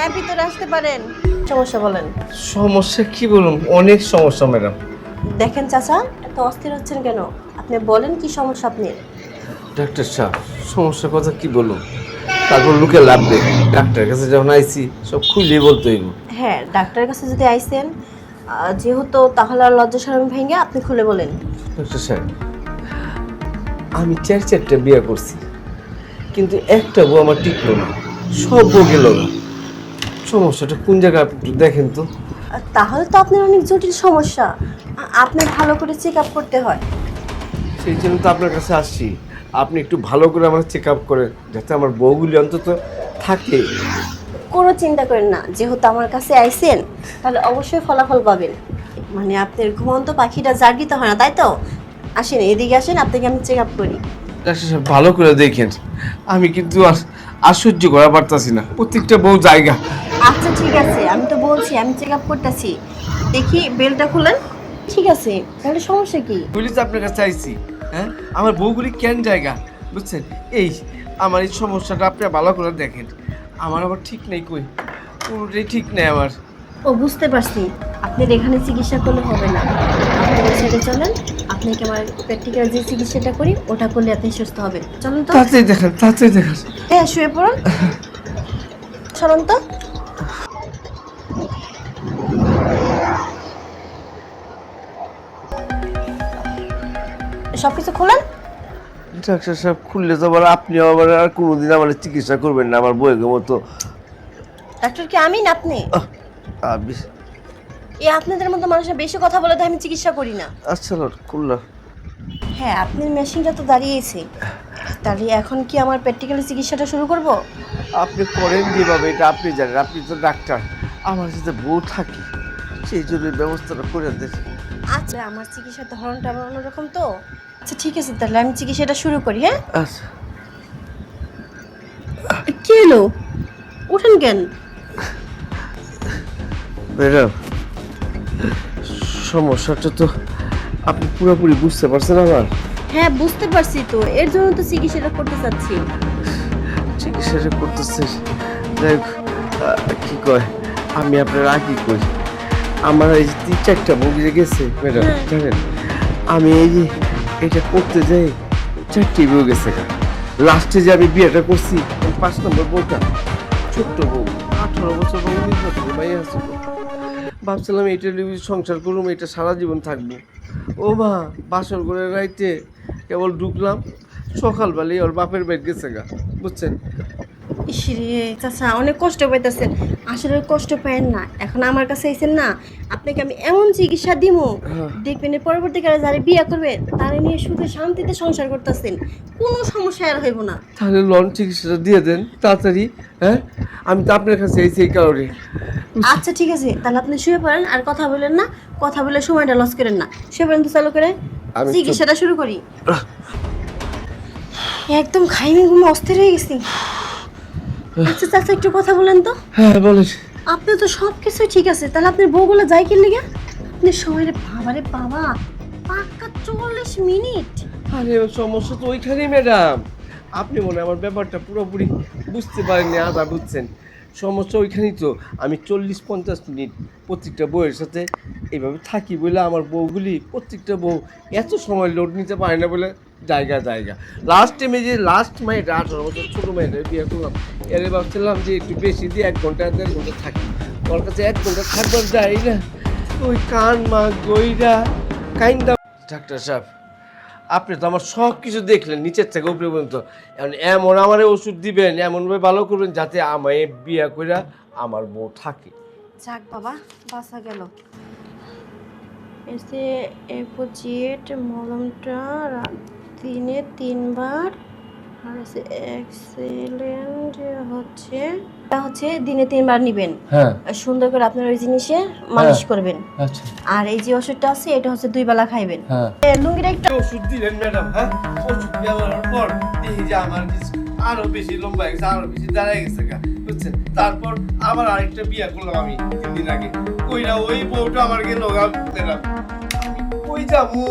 হ্যাঁ, ভিতরে আসতে পারেন। সমস্যা বলেন। সমস্যা কি বলুন, অনেক সমস্যা ম্যাডাম। দেখেন চাচা, এত অস্থির হচ্ছেন কেন? আপনি বলেন কি সমস্যা আপনার? ডাক্তার সাহেব, সমস্যার কথা কি বলুন, তারপর লোকে লাভ দেয়। ডাক্তারের কাছে যখন আইছি সব খুলে বলতে হইব। হ্যাঁ, ডাক্তারের কাছে যদি আইছেন যেহেতু, তাহলে আর লজ্জা শরম ভেঙে আপনি খুলে বলেন। ডাক্তার সাহেব, আমি চারটা বিয়ে করছি, কিন্তু একটা বউ আমার টিকলো না, সব বউ গেল না। সমস্যাটা কোন জায়গায় আপনি একটু দেখেন তো। তাহলে তো আপনার অনেক জটিল সমস্যা। আপনি ভালো করে চেক আপ করতে হয়। সেই জন্য তো আপনার কাছে আসছি, আপনি একটু ভালো করে আমার চেক আপ করেন, যাতে আমার বউগুলি অন্তত থাকে। কোনো চিন্তা করেন না, যেহেতু আমার কাছে আইছেন তাহলে অবশ্যই ফলাফল পাবেন। মানে আপনার ঘুমন্ত পাখিটা জাগিত হয় না, তাই তো? আসেন, এদিকে আসেন, আপনাকে আমি চেক আপ করি। ডাক্তার সাহেব ভালো করে দেখেন, আমি কিন্তু আর সহ্য করা পারতাছি না, প্রত্যেকটা বউ জায়গা। আচ্ছা ঠিক আছে, আমি তো বলছি আমি চেক আপ করতেছি। দেখি বেলটা খুলেন। ঠিক আছে, তাহলে সমস্যা কি? পুলিশ আপনার কাছে আইছি। হ্যাঁ, আমার বউগুলি কেন জায়গা বুঝছেন? এই আমার এই সমস্যাটা আপনি ভালো করে দেখেন। আমার আবার ঠিক নেই, কই পুরোটাই ঠিক নেই আমার। ও, বুঝতে পারছি। আপনার এখানে চিকিৎসা করলে হবে না, আপনি ওই সাইডে চলেন। আপনাকে আমার প্র্যাকটিক্যাল যে চিকিৎসাটা করি ওটা করলে আপনি সুস্থ হবেন। চলুন তো। তাড়াতাড়ি দেখান, তাড়াতাড়ি দেখান। হ্যাঁ, শুয়ে পড়ুন। চলুন তো। সব কিছু খুলেন। ডাক্তার সাহেব খুললে তো আবার আপনি আবার আর কোনোদিন আমার চিকিৎসা করবেন না আমার বউয়ের মতো। ডাক্তার কি আমি না আপনি? আপনাদের মতো মানুষের বেশি কথা বলে তো আমি চিকিৎসা করি না। আচ্ছা খুললাম। হ্যাঁ, আপনার মেশিনটা তো দাঁড়িয়েছে, তাহলে এখন কি আমার প্র্যাকটিক্যালি চিকিৎসাটা শুরু করব? আপনি করেন যেভাবে, এটা আপনি জানেন, আপনি তো ডাক্তার। আমার সাথে বউ থাকে, সেই জন্য ব্যবস্থাটা করে দেন। আচ্ছা, আমার চিকিৎসার ধরনটা আবার অন্যরকম তো। আচ্ছা ঠিক আছে, তাহলে আমি চিকিৎসাটা শুরু করি। হ্যাঁ, আচ্ছা কি হলো? উঠেন কেন? ম্যাডাম, সমস্যাটা তো আপনি পুরোপুরি বুঝতে পারছেন আমার। হ্যাঁ, বুঝতে পারছি তো, এর জন্য তো চিকিৎসাটা করতে চাচ্ছি। চিকিৎসাটা করতেছে, যাই হোক, কি কয়, আমি আপনার আগে কই, আমার এই যে 3-4টা বগিয়ে গেছে ম্যাডাম, জানেন? আমি এই যে এটা করতে যাই 4টি বউ গেছে। লাস্টে যে আমি বিয়েটা করছি 5 নম্বর বউটা, ছোট্ট বউ, 18 বছর বউ, নির্বাচনী মাই আছে। ভাবছিলাম এইটা নিয়ে সংসার করুম, এটা সারা জীবন থাকবো। ও মা, বাসর করে রাইতে কেবল ঢুকলাম, সকালবেলায় ওর বাপের বাড়ি গেছে গা, বুঝছেন? ইসরে চাচা, অনেক কষ্ট পাইতেছেন। আসলে কষ্ট পাইেন না, এখন আমার কাছে আইছেন না, আপনাকে আমি এমন চিকিৎসা দিব, দেখবেন এর পরবর্তীকালে যারা বিয়ে করবে তারা নিয়ে সুখে শান্তিতে সংসার করতেছেন, কোনো সমস্যা আর হইব না। তাহলে লন চিকিৎসাটা দিয়ে দেন তাড়াতাড়ি। হ্যাঁ, আমি তো আপনার কাছে এসেছি এই কারণে। আচ্ছা ঠিক আছে, তাহলে আপনি শুয়ে পড়েন, আর কথা বলেন না, কথা বলে সময়টা লস করেন না। শুয়ে পড়েন তো, চালু করে আমি চিকিৎসাটা শুরু করি। একদম খাইনি ঘুমে অস্থির হয়ে গেছি। আচ্ছা চাচা, একটু কথা বলেন তো। হ্যাঁ বলেন। আপনি তো সব কিছু ঠিক আছে, তাহলে আপনার বউগুলো যাই কিনলে লিগে? আপনি সময় রে বাবা, রে বাবা, পাক্কা 40 মিনিট। আরে সমস্যা তো ওইখানেই ম্যাডাম, আপনি মনে হয় আমার ব্যাপারটা পুরোপুরি বুঝতে পারেননি, আধা বুঝছেন। সমস্যা ওইখানেই তো, আমি 40-50 মিনিট প্রত্যেকটা বউয়ের সাথে এইভাবে থাকি বলে আমার বউগুলি, প্রত্যেকটা বউ এত সময় লোড নিতে পারে না বলে জায়গা জায়গা। লাস্ট টাইমে যে লাস্ট মেয়েটা 18 বছর ছোটো মেয়েটা বিয়ে করলাম, এর ভাবছিলাম যে একটু বেশি দিয়ে 1 ঘন্টা 1.5 ঘন্টা থাকি, ওর কাছে 1 ঘন্টা থাকবার যাই না, ওই কান মা গইরা কাইন্দা। ডাক্তার সাহেব, আপনি তো আমার সব কিছু দেখলেন নিচের থেকে উপরে পর্যন্ত, এমন আমার ওষুধ দিবেন, এমনভাবে ভালো করবেন যাতে আমায় বিয়া কইরা আমার বউ থাকে। যাক বাবা, বাঁচা গেল। এসে এপোজিট মলমটা দিনে 3 বার, আর হচ্ছে এক্সেলেন্ট হচ্ছে, এটা হচ্ছে দিনে 3 বার নেবেন। হ্যাঁ, সুন্দর করে আপনার ওই জিনিসে মালিশ করবেন। আচ্ছা। আর এই যে ওষুধটা আছে এটা হচ্ছে 2 বেলা খাইবেন। হ্যাঁ, লুঙ্গিটা একটু ওষুধ দিলেন ম্যাডাম। হ্যাঁ, ওষুধ দেওয়ার পর দেখি যে আমার কিছু আরো বেশি লম্বা হয়ে গেছে, আরো বেশি দাঁড়ায় গেছে গা, বুঝছেন? তারপর আবার আরেকটা বিয়া করলাম আমি 3 দিন আগে, কইরা ওই বউটা আমার গেল গা, কই যাবো,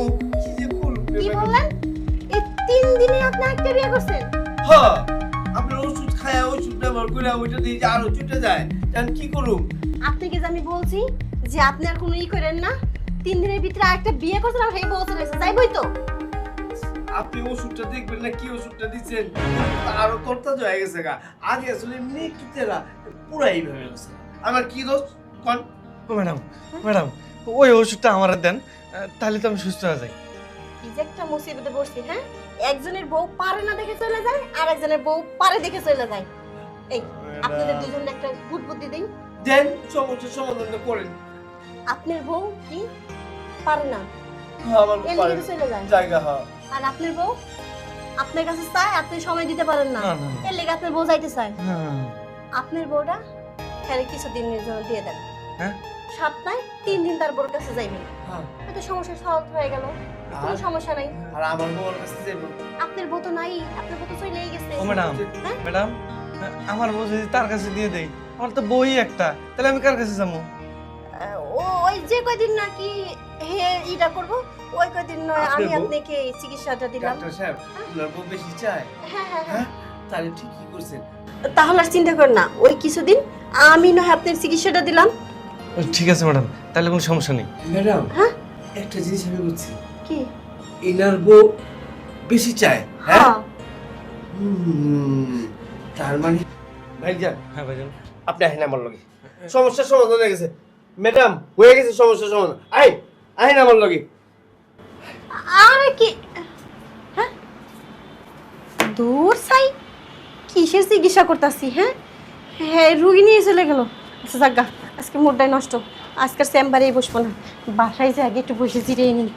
কি যে করব? কি বললেন? এই 3 দিনে আপনি একটা বিয়ে করছেন? হ্যাঁ, আপনার ওষুধ খায়া ওষুধ ব্যবহার করে ওইটা দিয়ে যে আরো ছুটে যায়, এখন কি করুম? আপনাকে যে আমি বলছি যে আপনি আর কোনো করেন না, 3 দিনের ভিতরে আরেকটা বিয়ে করছেন আর সেই বউ চলে গেছে, যাইবই তো। আপনি ওষুধটা দেখবেন না, কি ওষুধটা দিচ্ছেন আরো তরতাজা হয়ে গেছে গা। আগে আসলে এমনি একটু তেরা, পুরাই ভেবে গেছে। আমার কি দোষ কোন? ও ম্যাডাম, ম্যাডাম ওই ওষুধটা আমার দেন, তাহলে তো আমি সুস্থ হয়ে যাই। কি যে একটা মুসিবতে পড়ছি, হ্যাঁ? একজনের বউ পারে না দেখে চলে যায়, আর একজনের বউ পারে দেখে চলে যায়। এই আপনাদের দুজনের একটা গুড বুদ্ধি দেই। দেন সমস্যার সমাধানটা করেন। আপনার বউ কি পারে না, আমার এর পারে লিগে চলে যায়। জায়গা হ্যাঁ। আর আপনার বউ আপনার কাছে চায়, আপনি সময় দিতে পারেন না, না, না। এর লেগে আপনার বউ যাইতে চায়। হ্যাঁ, আপনার বউটা খালি কিছুদিনের জন্য দিয়ে দেন, হ্যাঁ? সপ্তাহে 3 দিন তার বউর কাছে যাইবেন, হ্যাঁ। হয়তো সমস্যা সলভ হয়ে গেল, কোনো আর- সমস্যা নাই। আর আমার বউর কাছে যাইব। আপনার বউ তো নাই, আপনার বউ তো চলেই গেছে। ও ম্যাডাম, হ্যাঁ? ম্যাডাম আমার বউ যদি তার কাছে দিয়ে দেই, আমার তো বই একটা, তাহলে আমি কার কাছে যাবো? ওই যে কয়দিন নাকি হে ইটা করব, ওই কয়দিন নয় আপনার আমি বউ? আপনাকে চিকিৎসাটা দিলাম। ডাক্তার সাহেব, আপনার বউ বেশি চায়? হ্যাঁ হ্যাঁ হ্যাঁ। হ্যাঁ, তাহলে ঠিকই করছেন। তাহলে আর চিন্তা করেন না, ওই কিছুদিন আমি নয় আপনার চিকিৎসাটা দিলাম। ঠিক আছে ম্যাডাম, তাহলে কোনো সমস্যা নেই। ম্যাডাম, হ্যাঁ? একটা জিনিস আমি বলছি, কি? এনার বউ বেশি চায়। হ্যাঁ, হ্যাঁ। তার মানে ভাইজান হ্যাঁ ভাইজান। আপনি আহেন আমার লগে, সমস্যার সমাধান হয়ে গেছে। ম্যাডাম, হয়ে গেছে সমস্যার সমাধান। আহেন আমার লগে। আরে কি, হ্যাঁ দূর সাই, কিসের চিকিৎসা করতেছি? হ্যাঁ হ্যাঁ, রুগী নিয়ে চলে গেল। আচ্ছা জাগা, আজকে মুডটাই নষ্ট, আজকের চেম্বারেই বসবো না, বাসায় যে আগে একটু বসে জিরিয়ে নিই।